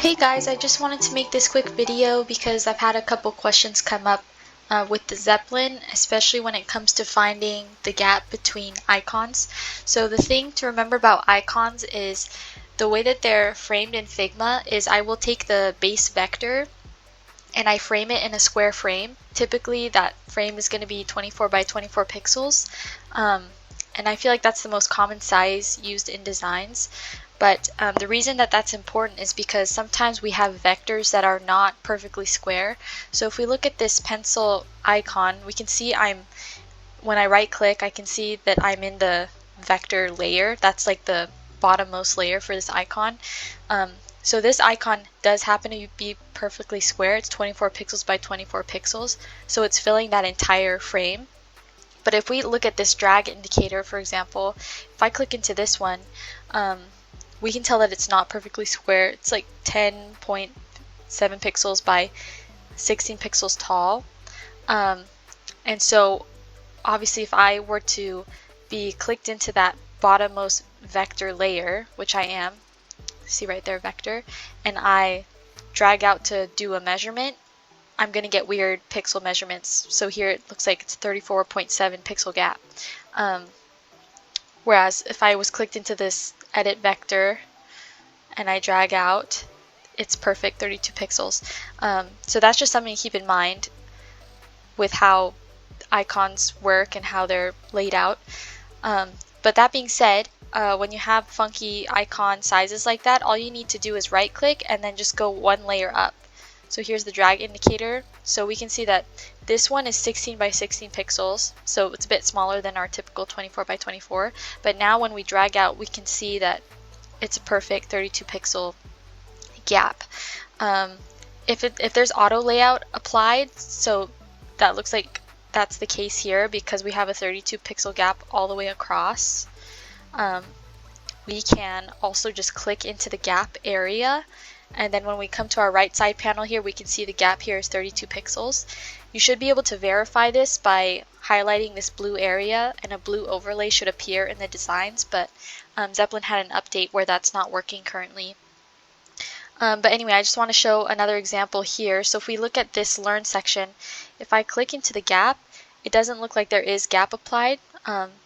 Hey guys, I just wanted to make this quick video because I've had a couple questions come up with the Zeppelin, especially when it comes to finding the gap between icons. So the thing to remember about icons is the way that they're framed in Figma is I will take the base vector and I frame it in a square frame. Typically that frame is going to be 24 by 24 pixels. And I feel like that's the most common size used in designs. But the reason that that's important is because sometimes we have vectors that are not perfectly square. So if we look at this pencil icon, we can see when I right click, I can see that I'm in the vector layer. That's like the bottommost layer for this icon. So this icon does happen to be perfectly square. It's 24 pixels by 24 pixels. So it's filling that entire frame. But if we look at this drag indicator, for example, if I click into this one, we can tell that it's not perfectly square. It's like 10.7 pixels by 16 pixels tall. And so obviously if I were to be clicked into that bottommost vector layer, which I am, see right there, vector, and I drag out to do a measurement, I'm going to get weird pixel measurements. So here it looks like it's 34.7 pixel gap. Whereas if I was clicked into this edit vector and I drag out, it's perfect 32 pixels. So that's just something to keep in mind with how icons work and how they're laid out. But that being said, when you have funky icon sizes like that, all you need to do is right click and then just go one layer up. So here's the drag indicator. So we can see that this one is 16 by 16 pixels, so it's a bit smaller than our typical 24 by 24. But now when we drag out, we can see that it's a perfect 32 pixel gap. If there's auto layout applied, so that looks like that's the case here because we have a 32 pixel gap all the way across. We can also just click into the gap area, and then when we come to our right side panel here, we can see the gap here is 32 pixels. You should be able to verify this by highlighting this blue area, and a blue overlay should appear in the designs, but Zeppelin had an update where that's not working currently. But anyway, I just want to show another example here. So if we look at this learn section, if I click into the gap, it doesn't look like there is gap applied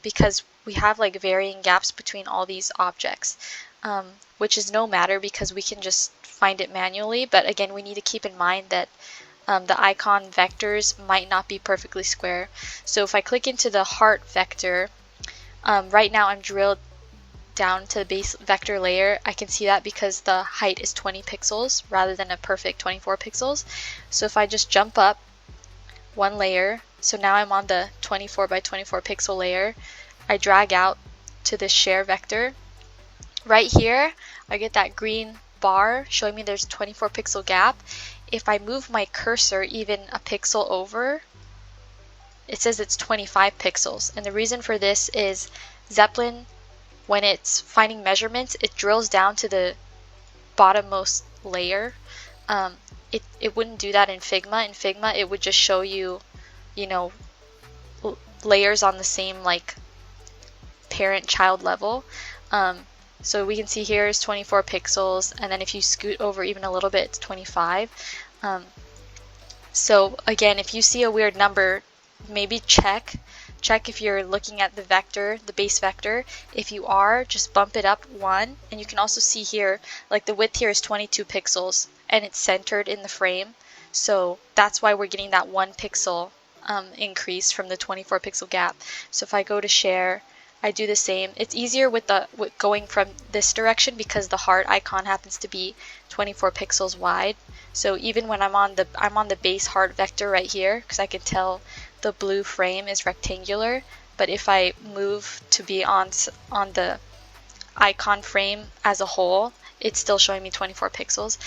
because we have like varying gaps between all these objects, which is no matter because we can just find it manually. But again, we need to keep in mind that the icon vectors might not be perfectly square. So if I click into the heart vector, right now I'm drilled down to the base vector layer. I can see that because the height is 20 pixels rather than a perfect 24 pixels. So if I just jump up one layer, so now I'm on the 24 by 24 pixel layer, I drag out to this share vector. Right here, I get that green bar showing me there's a 24 pixel gap. If I move my cursor even a pixel over, it says it's 25 pixels. And the reason for this is Zeppelin, when it's finding measurements, it drills down to the bottommost layer. It wouldn't do that in Figma. In Figma, it would just show you, layers on the same like parent-child level. So we can see here is 24 pixels, and then if you scoot over even a little bit, it's 25. So again, if you see a weird number, maybe check if you're looking at the vector, the base vector. If you are, just bump it up one, and you can also see here, like the width here is 22 pixels, and it's centered in the frame. So that's why we're getting that 1 pixel increase from the 24 pixel gap. So if I go to share, I do the same. It's easier with going from this direction because the heart icon happens to be 24 pixels wide. So even when I'm on the base heart vector right here, because I can tell the blue frame is rectangular. But if I move to be on the icon frame as a whole, it's still showing me 24 pixels.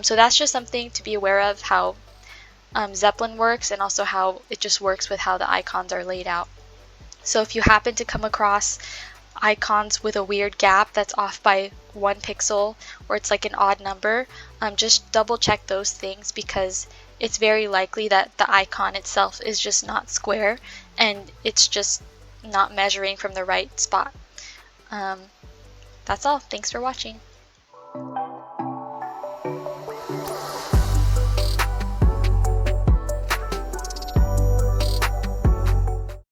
So that's just something to be aware of, how Zeppelin works, and also how it just works with how the icons are laid out. So if you happen to come across icons with a weird gap that's off by 1 pixel, or it's like an odd number, just double check those things because it's very likely that the icon itself is just not square and it's just not measuring from the right spot. That's all. Thanks for watching.